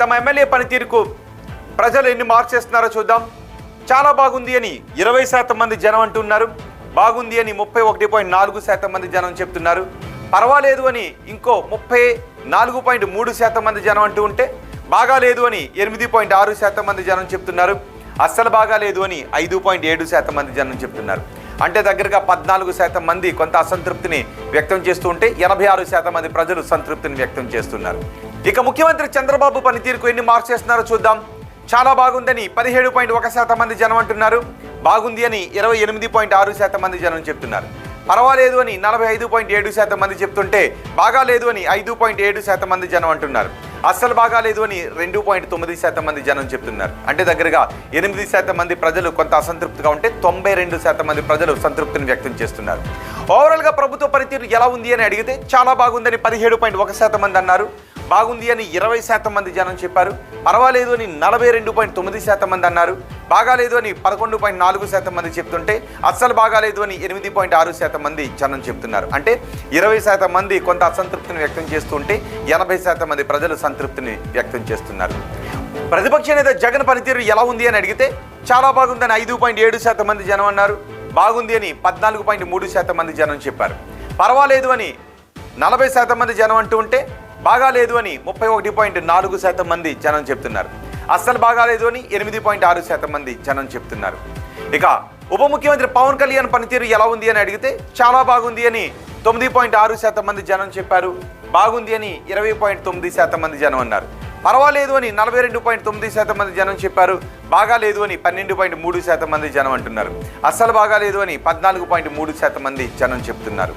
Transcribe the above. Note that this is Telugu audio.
తమ ఎమ్మెల్యే పనితీరుకు ప్రజలు ఎన్ని మార్క్స్ ఇస్తున్నారో చూద్దాం. చాలా బాగుంది అని 20% మంది జనం అంటున్నారు. బాగుంది అని 31.4% మంది జనం చెప్తున్నారు. పర్వాలేదు అని ఇంకో 34.3% మంది జనం అంటూ ఉంటే, బాగాలేదు అని 8.6% మంది జనం చెప్తున్నారు. అస్సలు బాగాలేదు అని 5.7% మంది జనం చెప్తున్నారు. అంటే దగ్గరగా 14% మంది కొంత అసంతృప్తిని వ్యక్తం చేస్తూ ఉంటే 86% మంది ప్రజలు సంతృప్తిని వ్యక్తం చేస్తున్నారు. ఇక ముఖ్యమంత్రి చంద్రబాబు పనితీరుకు ఎన్ని మార్క్స్ చేస్తున్నారో చూద్దాం. చాలా బాగుందని 17.1% మంది జనం అంటున్నారు. బాగుంది అని 28.6% మంది జనం చెప్తున్నారు. పర్వాలేదు అని 45.7% మంది చెప్తుంటే, బాగాలేదు అని 5.7% మంది జనం అంటున్నారు. అస్సలు బాగాలేదు అని 2.9% మంది జనం చెప్తున్నారు. అంటే దగ్గరగా 8% మంది ప్రజలు కొంత అసంతృప్తిగా ఉంటే 92% మంది ప్రజలు సంతృప్తిని వ్యక్తం చేస్తున్నారు. ఓవరాల్గా ప్రభుత్వ పనితీరు ఎలా ఉంది అని అడిగితే చాలా బాగుందని 17.1% మంది అన్నారు. బాగుంది అని 20% మంది జనం చెప్పారు. పర్వాలేదు అని 42.9% మంది అన్నారు. బాగాలేదు అని 11.4% మంది చెప్తుంటే, అస్సలు బాగాలేదు అని 8.6% మంది జనం చెప్తున్నారు. అంటే 20% మంది కొంత అసంతృప్తిని వ్యక్తం చేస్తుంటే 80% మంది ప్రజలు సంతృప్తిని వ్యక్తం చేస్తున్నారు. ప్రతిపక్ష నేత జగన్ పనితీరు ఎలా ఉంది అని అడిగితే చాలా బాగుందని 5.7% మంది జనం అన్నారు. బాగుంది అని 14.3% మంది జనం చెప్పారు. పర్వాలేదు అని 40% మంది జనం అంటూ ఉంటే, బాగాలేదు అని 31.4% మంది జనం చెప్తున్నారు. అస్సలు బాగాలేదు అని 8.6% మంది జనం చెప్తున్నారు. ఇక ఉప ముఖ్యమంత్రి పవన్ కళ్యాణ్ పనితీరు ఎలా ఉంది అని అడిగితే చాలా బాగుంది అని 9.6% మంది జనం చెప్పారు. బాగుంది అని 20.9% మంది జనం అన్నారు. పర్వాలేదు అని 42.9% మంది జనం చెప్పారు. బాగాలేదు అని 12.3% మంది జనం అంటున్నారు. అస్సలు బాగాలేదు అని 14.3% మంది జనం చెప్తున్నారు.